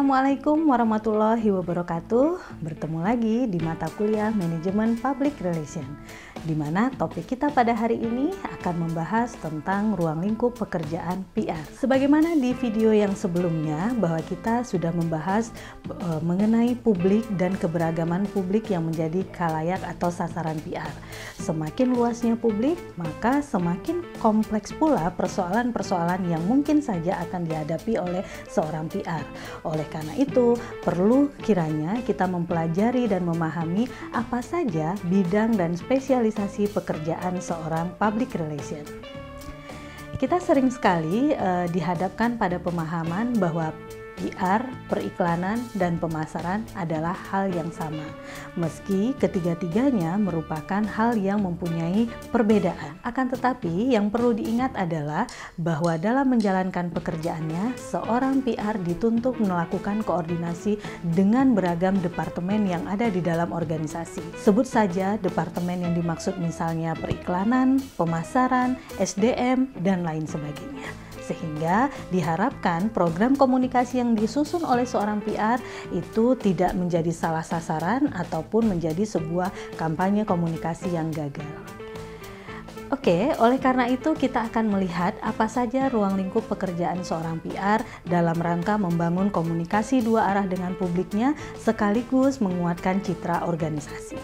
Assalamualaikum warahmatullahi wabarakatuh. Bertemu lagi di mata kuliah Manajemen Public Relation, di mana topik kita pada hari ini akan membahas tentang ruang lingkup pekerjaan PR. Sebagaimana di video yang sebelumnya bahwa kita sudah membahas mengenai publik dan keberagaman publik yang menjadi khalayak atau sasaran PR. Semakin luasnya publik, maka semakin kompleks pula persoalan-persoalan yang mungkin saja akan dihadapi oleh seorang PR. Oleh karena itu, perlu kiranya kita mempelajari dan memahami apa saja bidang dan spesialisasi pekerjaan seorang public relation. Kita sering sekali dihadapkan pada pemahaman bahwa PR, periklanan, dan pemasaran adalah hal yang sama, meski ketiga-tiganya merupakan hal yang mempunyai perbedaan. Akan tetapi, yang perlu diingat adalah bahwa dalam menjalankan pekerjaannya, seorang PR dituntut melakukan koordinasi dengan beragam departemen yang ada di dalam organisasi. Sebut saja departemen yang dimaksud misalnya periklanan, pemasaran, SDM, dan lain sebagainya. Sehingga diharapkan program komunikasi yang disusun oleh seorang PR itu tidak menjadi salah sasaran ataupun menjadi sebuah kampanye komunikasi yang gagal. Oke, oleh karena itu kita akan melihat apa saja ruang lingkup pekerjaan seorang PR dalam rangka membangun komunikasi dua arah dengan publiknya sekaligus menguatkan citra organisasi.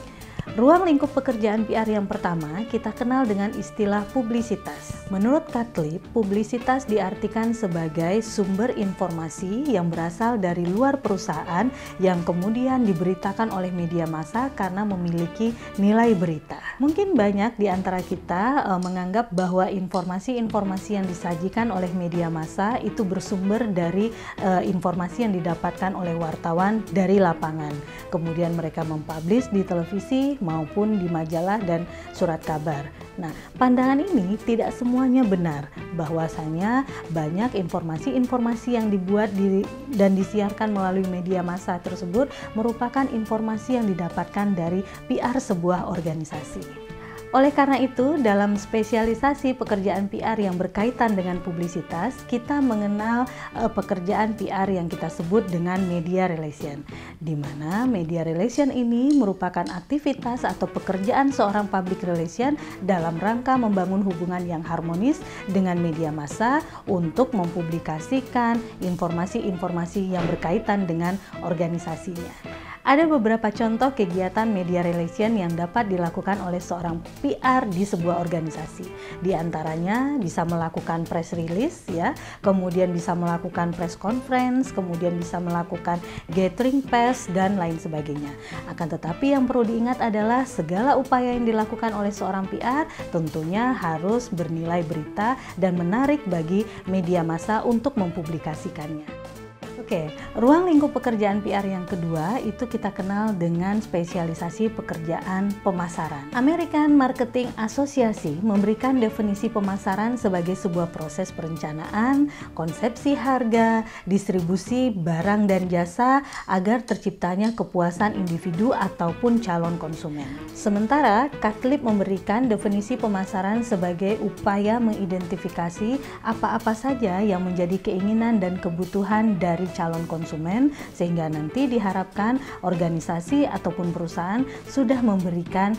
Ruang lingkup pekerjaan PR yang pertama kita kenal dengan istilah publisitas. Menurut Katlib, publisitas diartikan sebagai sumber informasi yang berasal dari luar perusahaan yang kemudian diberitakan oleh media massa karena memiliki nilai berita. Mungkin banyak di antara kita menganggap bahwa informasi-informasi yang disajikan oleh media massa itu bersumber dari informasi yang didapatkan oleh wartawan dari lapangan. Kemudian mereka mempublish di televisi maupun di majalah dan surat kabar. Nah, pandangan ini tidak semuanya benar, bahwasanya banyak informasi-informasi yang dibuat dan disiarkan melalui media massa tersebut merupakan informasi yang didapatkan dari PR sebuah organisasi. Oleh karena itu, dalam spesialisasi pekerjaan PR yang berkaitan dengan publisitas, kita mengenal pekerjaan PR yang kita sebut dengan media relation, di mana media relation ini merupakan aktivitas atau pekerjaan seorang public relation dalam rangka membangun hubungan yang harmonis dengan media massa untuk mempublikasikan informasi-informasi yang berkaitan dengan organisasinya. Ada beberapa contoh kegiatan media relation yang dapat dilakukan oleh seorang PR di sebuah organisasi. Di antaranya bisa melakukan press release, ya, kemudian bisa melakukan press conference, kemudian bisa melakukan gathering press dan lain sebagainya. Akan tetapi yang perlu diingat adalah segala upaya yang dilakukan oleh seorang PR tentunya harus bernilai berita dan menarik bagi media massa untuk mempublikasikannya. Oke, ruang lingkup pekerjaan PR yang kedua itu kita kenal dengan spesialisasi pekerjaan pemasaran. American Marketing Association memberikan definisi pemasaran sebagai sebuah proses perencanaan, konsepsi harga, distribusi barang dan jasa agar terciptanya kepuasan individu ataupun calon konsumen. Sementara Katlib memberikan definisi pemasaran sebagai upaya mengidentifikasi apa-apa saja yang menjadi keinginan dan kebutuhan dari calon konsumen sehingga nanti diharapkan organisasi ataupun perusahaan sudah memberikan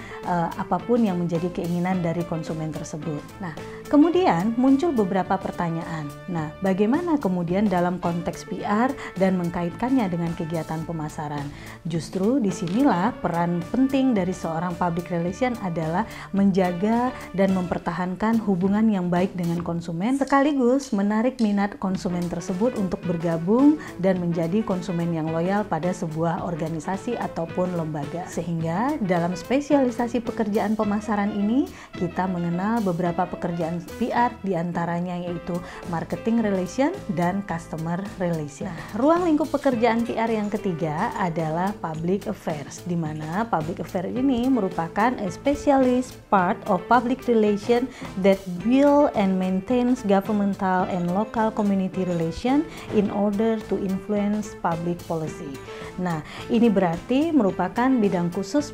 apapun yang menjadi keinginan dari konsumen tersebut. Nah, kemudian muncul beberapa pertanyaan. Nah, bagaimana kemudian dalam konteks PR dan mengkaitkannya dengan kegiatan pemasaran? Justru disinilah peran penting dari seorang public relation adalah menjaga dan mempertahankan hubungan yang baik dengan konsumen sekaligus menarik minat konsumen tersebut untuk bergabung dan menjadi konsumen yang loyal pada sebuah organisasi ataupun lembaga. Sehingga dalam spesialisasi pekerjaan pemasaran ini kita mengenal beberapa pekerjaan PR diantaranya yaitu marketing relation dan customer relation. Nah, ruang lingkup pekerjaan PR yang ketiga adalah public affairs, di mana public affairs ini merupakan a specialist part of public relation that build and maintains governmental and local community relation in order to influence public policy. Nah, ini berarti merupakan bidang khusus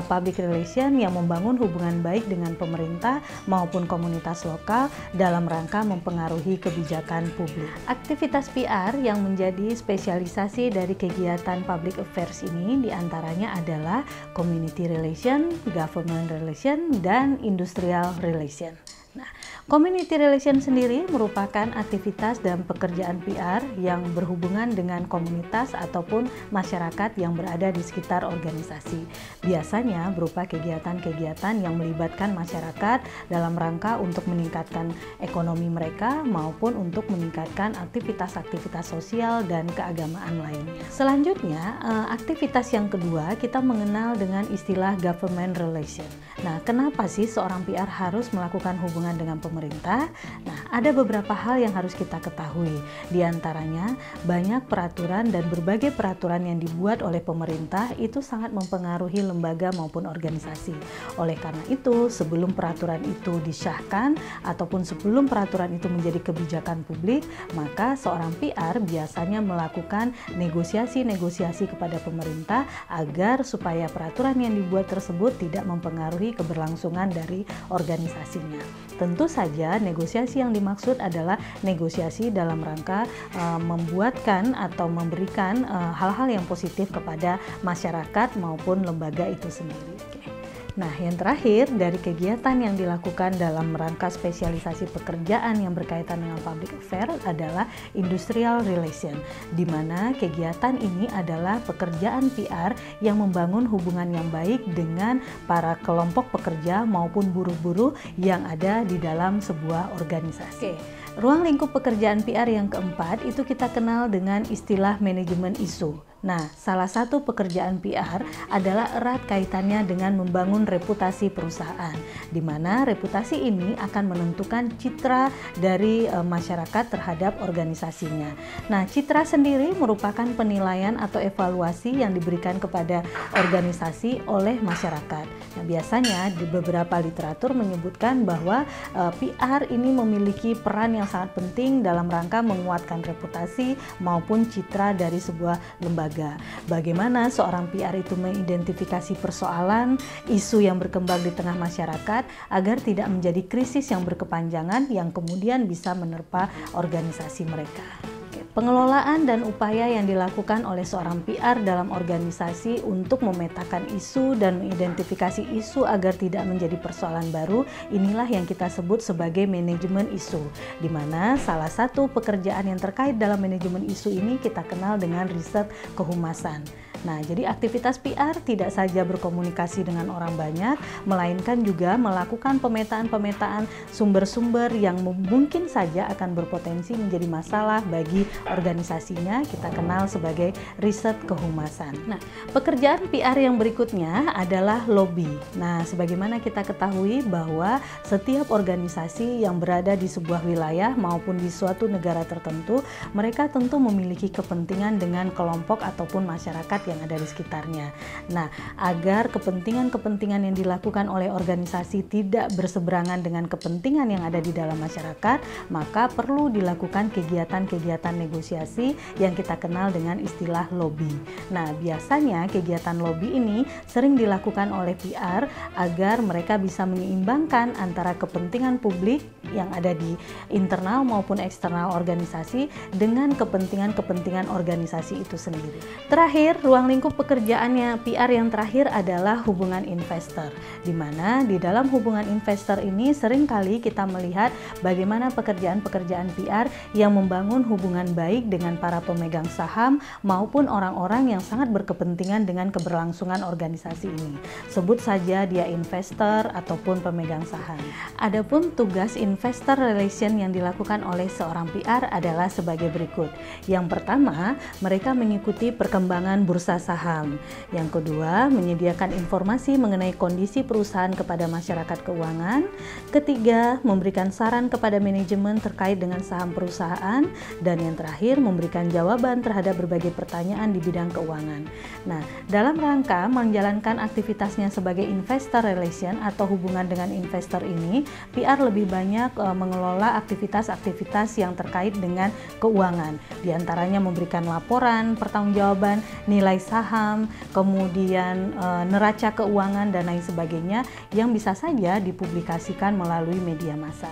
public relation yang membangun hubungan baik dengan pemerintah maupun komunitas lokal dalam rangka mempengaruhi kebijakan publik. Aktivitas PR yang menjadi spesialisasi dari kegiatan public affairs ini diantaranya adalah community relation, government relation, dan industrial relation. Nah, community relation sendiri merupakan aktivitas dan pekerjaan PR yang berhubungan dengan komunitas ataupun masyarakat yang berada di sekitar organisasi. Biasanya berupa kegiatan-kegiatan yang melibatkan masyarakat dalam rangka untuk meningkatkan ekonomi mereka maupun untuk meningkatkan aktivitas-aktivitas sosial dan keagamaan lainnya. Selanjutnya, aktivitas yang kedua kita mengenal dengan istilah government relation. Nah, kenapa sih seorang PR harus melakukan hubungan dengan pemerintah? Nah, ada beberapa hal yang harus kita ketahui. Di antaranya, banyak peraturan dan berbagai peraturan yang dibuat oleh pemerintah itu sangat mempengaruhi lembaga maupun organisasi. Oleh karena itu, sebelum peraturan itu disahkan ataupun sebelum peraturan itu menjadi kebijakan publik, maka seorang PR biasanya melakukan negosiasi-negosiasi kepada pemerintah agar supaya peraturan yang dibuat tersebut tidak mempengaruhi keberlangsungan dari organisasinya. Tentu saja negosiasi yang dimaksud adalah negosiasi dalam rangka membuatkan atau memberikan hal-hal yang positif kepada masyarakat maupun lembaga itu sendiri. Nah, yang terakhir dari kegiatan yang dilakukan dalam rangka spesialisasi pekerjaan yang berkaitan dengan public affairs adalah industrial relation, di mana kegiatan ini adalah pekerjaan PR yang membangun hubungan yang baik dengan para kelompok pekerja maupun buruh-buruh yang ada di dalam sebuah organisasi. Ruang lingkup pekerjaan PR yang keempat itu kita kenal dengan istilah manajemen isu. Nah, salah satu pekerjaan PR adalah erat kaitannya dengan membangun reputasi perusahaan, di mana reputasi ini akan menentukan citra dari masyarakat terhadap organisasinya. Nah, citra sendiri merupakan penilaian atau evaluasi yang diberikan kepada organisasi oleh masyarakat. Nah, biasanya di beberapa literatur menyebutkan bahwa PR ini memiliki peran yang sangat penting dalam rangka menguatkan reputasi maupun citra dari sebuah lembaga. Bagaimana seorang PR itu mengidentifikasi persoalan, isu yang berkembang di tengah masyarakat agar tidak menjadi krisis yang berkepanjangan yang kemudian bisa menerpa organisasi mereka. Pengelolaan dan upaya yang dilakukan oleh seorang PR dalam organisasi untuk memetakan isu dan mengidentifikasi isu agar tidak menjadi persoalan baru, inilah yang kita sebut sebagai manajemen isu, di mana salah satu pekerjaan yang terkait dalam manajemen isu ini kita kenal dengan riset kehumasan. Nah, jadi aktivitas PR tidak saja berkomunikasi dengan orang banyak, melainkan juga melakukan pemetaan-pemetaan sumber-sumber yang mungkin saja akan berpotensi menjadi masalah bagi organisasinya, kita kenal sebagai riset kehumasan. Nah, pekerjaan PR yang berikutnya adalah lobby. Nah, sebagaimana kita ketahui bahwa setiap organisasi yang berada di sebuah wilayah maupun di suatu negara tertentu, mereka tentu memiliki kepentingan dengan kelompok ataupun masyarakat yang ada di sekitarnya. Nah, agar kepentingan-kepentingan yang dilakukan oleh organisasi tidak berseberangan dengan kepentingan yang ada di dalam masyarakat, maka perlu dilakukan kegiatan-kegiatan negosiasi yang kita kenal dengan istilah lobby. Nah, biasanya kegiatan lobby ini sering dilakukan oleh PR agar mereka bisa menyeimbangkan antara kepentingan publik yang ada di internal maupun eksternal organisasi dengan kepentingan-kepentingan organisasi itu sendiri. Terakhir, ruang lingkup pekerjaannya PR yang terakhir adalah hubungan investor, di mana di dalam hubungan investor ini seringkali kita melihat bagaimana pekerjaan-pekerjaan PR yang membangun hubungan baik dengan para pemegang saham maupun orang-orang yang sangat berkepentingan dengan keberlangsungan organisasi ini. Sebut saja dia investor ataupun pemegang saham. Adapun tugas investor relation yang dilakukan oleh seorang PR adalah sebagai berikut. Yang pertama, mereka mengikuti perkembangan bursa saham. Yang kedua, menyediakan informasi mengenai kondisi perusahaan kepada masyarakat keuangan. Ketiga, memberikan saran kepada manajemen terkait dengan saham perusahaan. Dan yang terakhir, memberikan jawaban terhadap berbagai pertanyaan di bidang keuangan. Nah, dalam rangka menjalankan aktivitasnya sebagai investor relation atau hubungan dengan investor ini, PR lebih banyak mengelola aktivitas-aktivitas yang terkait dengan keuangan. Di antaranya memberikan laporan, pertanggungjawaban, nilai saham, kemudian neraca keuangan dan lain sebagainya yang bisa saja dipublikasikan melalui media massa.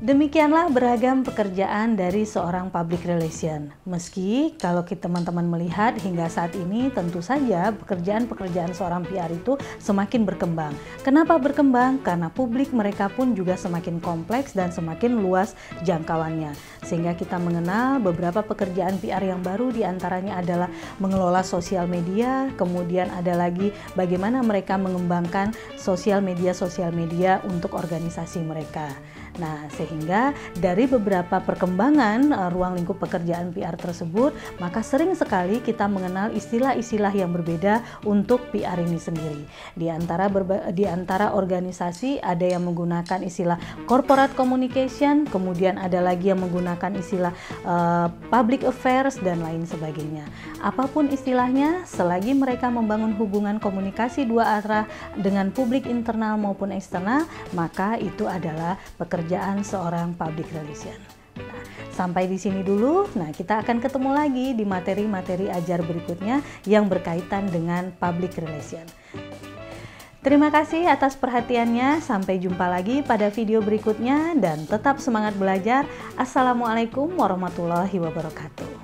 Demikianlah beragam pekerjaan dari seorang public relation. Meski kalau teman-teman melihat hingga saat ini tentu saja pekerjaan-pekerjaan seorang PR itu semakin berkembang. Kenapa berkembang? Karena publik mereka pun juga semakin kompleks dan semakin luas jangkauannya. Sehingga kita mengenal beberapa pekerjaan PR yang baru, diantaranya adalah mengelola sosial media, kemudian ada lagi bagaimana mereka mengembangkan sosial media untuk organisasi mereka. Nah, sehingga dari beberapa perkembangan ruang lingkup pekerjaan PR tersebut, maka sering sekali kita mengenal istilah-istilah yang berbeda untuk PR ini sendiri. Di antara organisasi ada yang menggunakan istilah corporate communication, kemudian ada lagi yang menggunakan istilah public affairs dan lain sebagainya. Apapun istilahnya, selagi mereka membangun hubungan komunikasi dua arah dengan publik internal maupun eksternal, maka itu adalah pekerjaan seorang public relation. Nah, sampai di sini dulu. Nah, kita akan ketemu lagi di materi-materi ajar berikutnya yang berkaitan dengan public relation. Terima kasih atas perhatiannya. Sampai jumpa lagi pada video berikutnya dan tetap semangat belajar. Assalamualaikum warahmatullahi wabarakatuh.